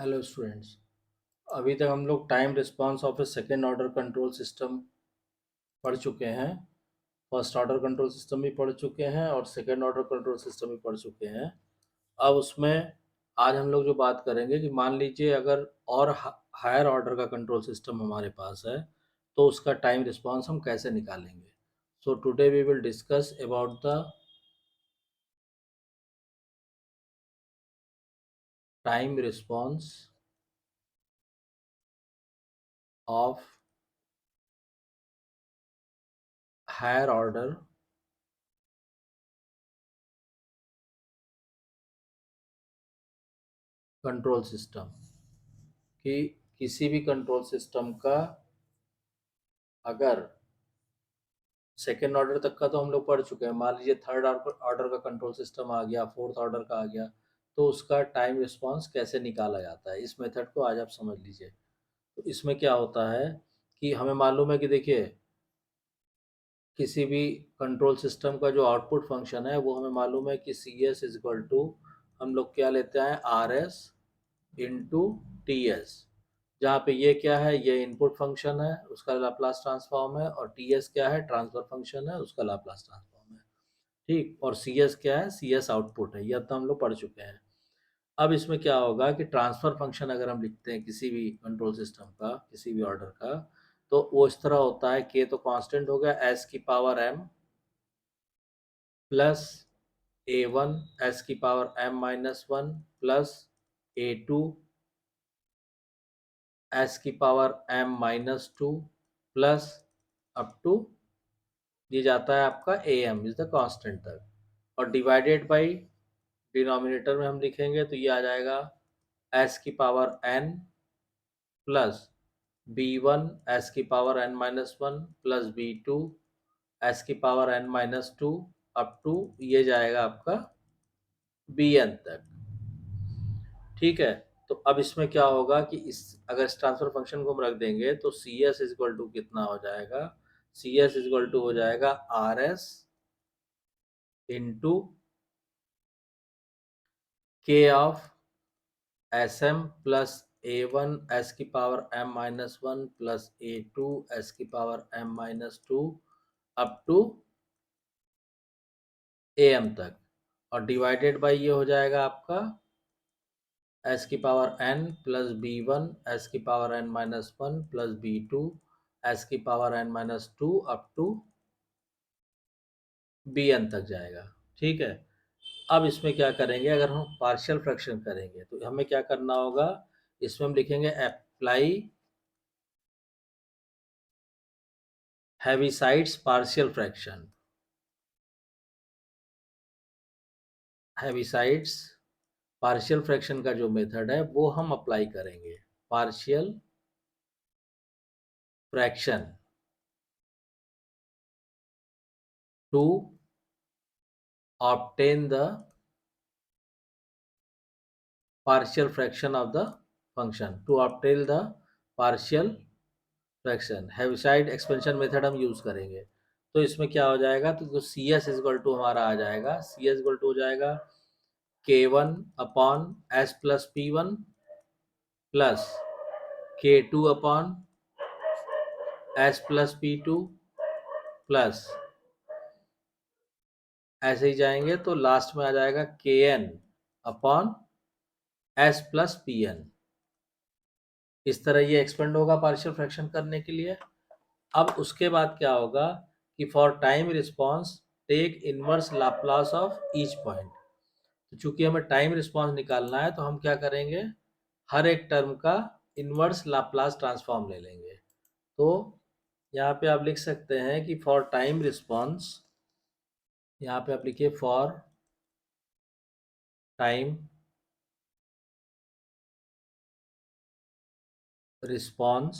Hello students. अभी तक हम लोग time response of A second order control system पढ़ चुके हैं। फर्स्ट ऑर्डर कंट्रोल सिस्टम भी पढ़ चुके हैं और सेकेंड ऑर्डर कंट्रोल सिस्टम भी पढ़ चुके हैं। अब उसमें आज हम लोग जो बात करेंगे कि मान लीजिए अगर और हायर ऑर्डर का कंट्रोल सिस्टम हमारे पास है तो उसका टाइम रिस्पांस हम कैसे निकालेंगे। So today we will discuss about the time response of higher order control system कि किसी भी कंट्रोल सिस्टम का अगर सेकेंड ऑर्डर तक का तो हम लोग पढ़ चुके हैं, मान लीजिए थर्ड ऑर्डर का कंट्रोल सिस्टम आ गया, फोर्थ ऑर्डर का आ गया, तो उसका टाइम रिस्पांस कैसे निकाला जाता है। इस मेथड को आज आप समझ लीजिए। तो इसमें क्या होता है कि हमें मालूम है कि देखिए किसी भी कंट्रोल सिस्टम का जो आउटपुट फंक्शन है वो हमें मालूम है कि C S is equal to हम लोग क्या लेते हैं R S into T S, जहाँ पे ये क्या है, ये इनपुट फंक्शन है उसका लाप्लास ट्रांसफॉर्म है, और टी एस क्या है, ट्रांसफर फंक्शन है उसका लाप्लास ट्रांसफॉर्म है। ठीक, और सी एस क्या है, सी एस आउटपुट है। ये अब तो हम लोग पढ़ चुके हैं। अब इसमें क्या होगा कि ट्रांसफर फंक्शन अगर हम लिखते हैं किसी भी कंट्रोल सिस्टम का, किसी भी ऑर्डर का, तो वो इस तरह होता है, के तो कांस्टेंट हो गया एस की power M plus A one S की power M minus one plus A two S की power M minus two plus up to ये जाता है आपका A M is the constant तक, और डिवाइडेड बाई डिनोमिनेटर में हम लिखेंगे तो ये आ जाएगा एस की power N plus B one S की power N minus one plus B two S की power N minus two up to ये जाएगा आपका बी एन तक। ठीक है, तो अब इसमें क्या होगा कि इस अगर इस ट्रांसफर फंक्शन को हम रख देंगे तो C S is equal to कितना हो जाएगा, C S is equal to हो जाएगा R S into K of S M plus A one S की power M minus one plus A two S की power M minus two up to A M तक, और divided by ये हो जाएगा आपका एस की power N plus B one S की power N minus one plus B two S की power N minus two up to B N तक जाएगा। ठीक है, अब इसमें क्या करेंगे, अगर हम पार्शियल फ्रैक्शन करेंगे तो हमें क्या करना होगा, इसमें हम लिखेंगे apply Heaviside's partial fraction. Heaviside's partial fraction का जो मेथड है वो हम अप्लाई करेंगे। Partial fraction to obtain the partial fraction of the function, to obtain the partial fraction Heaviside expansion method हम यूज करेंगे। तो इसमें क्या हो जाएगा, तो सी एस इजल टू हमारा आ जाएगा, सी एस इजल टू हो जाएगा K one upon S plus P one plus K two upon S plus P two plus ऐसे ही जाएंगे तो लास्ट में आ जाएगा K N upon S plus P N. इस तरह ये एक्सपेंड होगा पार्शियल फ्रैक्शन करने के लिए। अब उसके बाद क्या होगा कि for time response take inverse Laplace of each point. तो चूंकि हमें टाइम रिस्पांस निकालना है तो हम क्या करेंगे, हर एक टर्म का इनवर्स लाप्लास ट्रांसफॉर्म ले लेंगे। तो यहाँ पे आप लिख सकते हैं कि फॉर टाइम रिस्पांस, यहाँ पे आप लिखिए for time response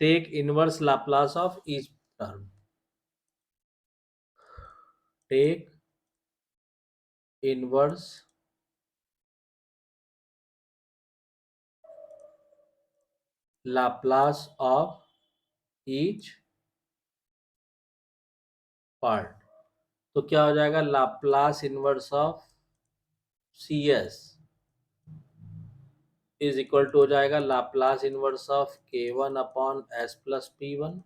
take inverse Laplace of each term, take inverse Laplace of each part. तो क्या हो जाएगा, Laplace inverse of C S is equal to हो जाएगा Laplace inverse of k1 upon s plus p1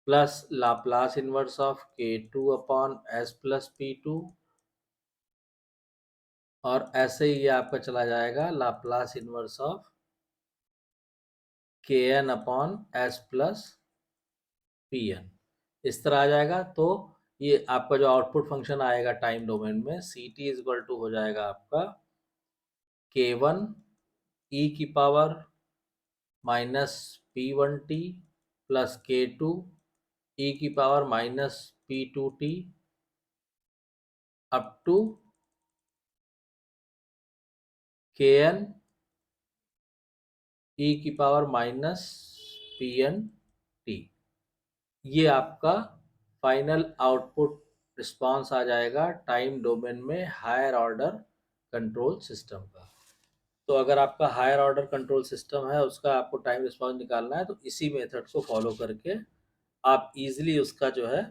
plus Laplace inverse of k2 upon s plus p2, और ऐसे ही ये आपका चला जाएगा Laplace inverse of kn upon s plus pn, इस तरह आ जाएगा। तो ये आपका जो आउटपुट फंक्शन आएगा टाइम डोमेन में, C T is equal to हो जाएगा आपका k1 e की power minus p1t plus k2 e की power minus p2t up to kn e की पावर माइनस pnt। ये आपका फाइनल आउटपुट रिस्पांस आ जाएगा टाइम डोमेन में हायर ऑर्डर कंट्रोल सिस्टम का। तो अगर आपका हायर ऑर्डर कंट्रोल सिस्टम है, उसका आपको टाइम रिस्पांस निकालना है, तो इसी मेथड को फॉलो करके आप इजीली उसका जो है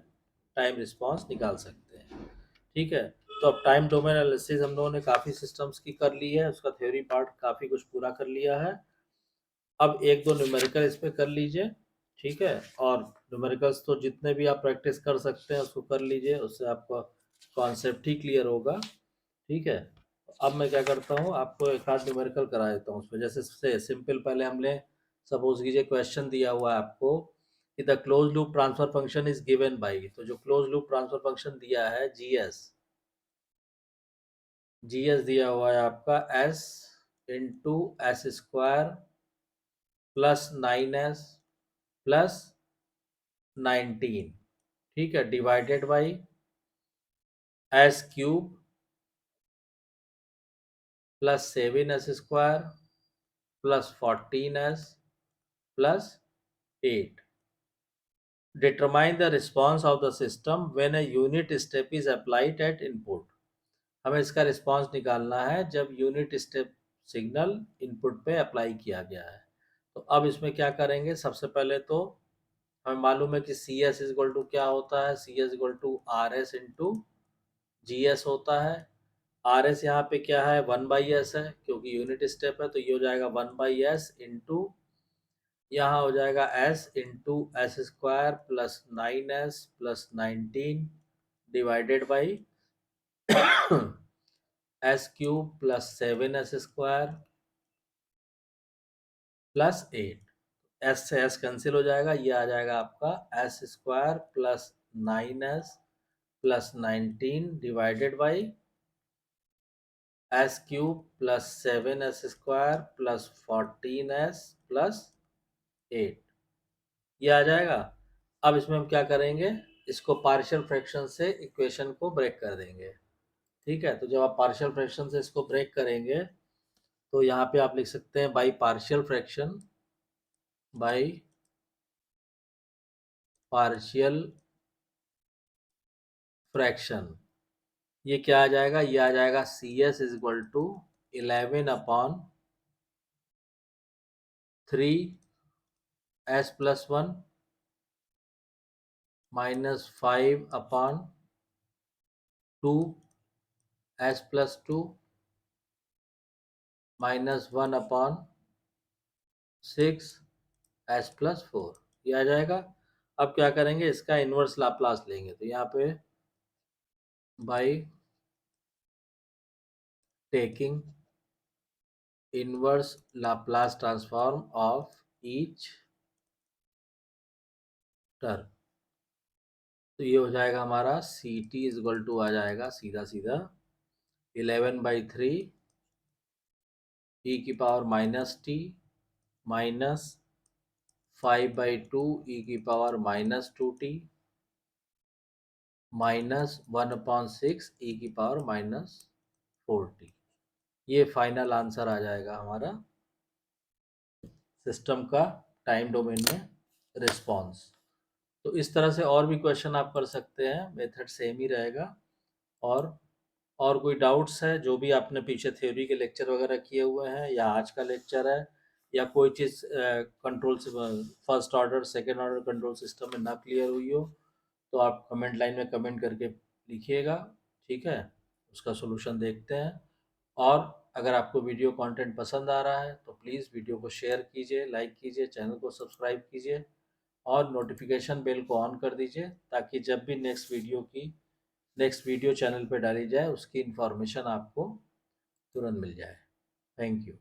टाइम रिस्पांस निकाल सकते हैं। ठीक है, तो अब टाइम डोमेन एनालिसिस हम लोगों ने काफ़ी सिस्टम्स की कर ली है, उसका थ्योरी पार्ट काफ़ी कुछ पूरा कर लिया है। अब एक दो न्यूमेरिकल इस पे कर लीजिए, ठीक है, और न्यूमेरिकल्स तो जितने भी आप प्रैक्टिस कर सकते हैं उसको कर लीजिए, उससे आपका कॉन्सेप्ट ही क्लियर होगा। ठीक है, अब मैं क्या करता हूँ, आपको एक आध न्यूमेरिकल करा देता हूँ उसमें। जैसे सिंपल पहले हमने सपोज कीजिए क्वेश्चन दिया हुआ है आपको कि the close loop transfer function is given by, तो जो क्लोज लूप ट्रांसफर फंक्शन दिया है जीएस दिया हुआ है आपका S into S square plus 9s plus 19, ठीक है, divided by S cube plus 7s square plus 14s plus 8। Determine the response of the system when a unit step is applied at input. हमें इसका response निकालना है जब unit step signal input पे apply किया गया है। तो अब इसमें क्या करेंगे, सबसे पहले तो हमें मालूम है कि सी एस इक्वल टू क्या होता है, C S equal to R S into G S होता है। आर एस यहाँ पे क्या है, 1/s है, क्योंकि यूनिट स्टेप है, तो ये हो जाएगा 1/s इंटू यहाँ हो जाएगा s into S square plus 9s plus 19 divided by S cube plus 7s square plus 8। S से एस कैंसिल हो जाएगा, ये आ जाएगा आपका S square plus 9s plus 19 divided by S cube plus 7s square plus 14s plus 8, ये आ जाएगा। अब इसमें हम क्या करेंगे, इसको पार्शियल फ्रैक्शन से इक्वेशन को ब्रेक कर देंगे। ठीक है, तो जब आप पार्शियल फ्रैक्शन से इसको ब्रेक करेंगे तो यहाँ पे आप लिख सकते हैं by partial fraction, by partial fraction, ये क्या आ जाएगा, ये आ जाएगा C S is equal to 11/3s+1 minus 5/2s+2 minus 1/6s+4, ये आ जाएगा। अब क्या करेंगे, इसका इनवर्स लाप्लास लेंगे, तो यहाँ पे by taking inverse Laplace transform of each term, तो ये हो जाएगा हमारा C T is equal to आ जाएगा सीधा सीधा 11/3 ई की power minus T minus 5/2 E की पावर माइनस 2t माइनस 1/6 ई की पावर माइनस 4t। ये फाइनल आंसर आ जाएगा हमारा सिस्टम का टाइम डोमेन में रिस्पॉन्स। तो इस तरह से और भी क्वेश्चन आप कर सकते हैं, मेथड सेम ही रहेगा। और कोई डाउट्स है, जो भी आपने पीछे थ्योरी के लेक्चर वगैरह किए हुए हैं या आज का लेक्चर है, या कोई चीज़ control first order second order control system में ना क्लियर हुई हो, तो आप कमेंट लाइन में कमेंट करके लिखिएगा, ठीक है, उसका सोल्यूशन देखते हैं। और अगर आपको वीडियो कंटेंट पसंद आ रहा है तो प्लीज़ वीडियो को शेयर कीजिए, लाइक कीजिए, चैनल को सब्सक्राइब कीजिए और नोटिफिकेशन बेल को ऑन कर दीजिए ताकि जब भी नेक्स्ट वीडियो चैनल पे डाली जाए उसकी इन्फॉर्मेशन आपको तुरंत मिल जाए। Thank you.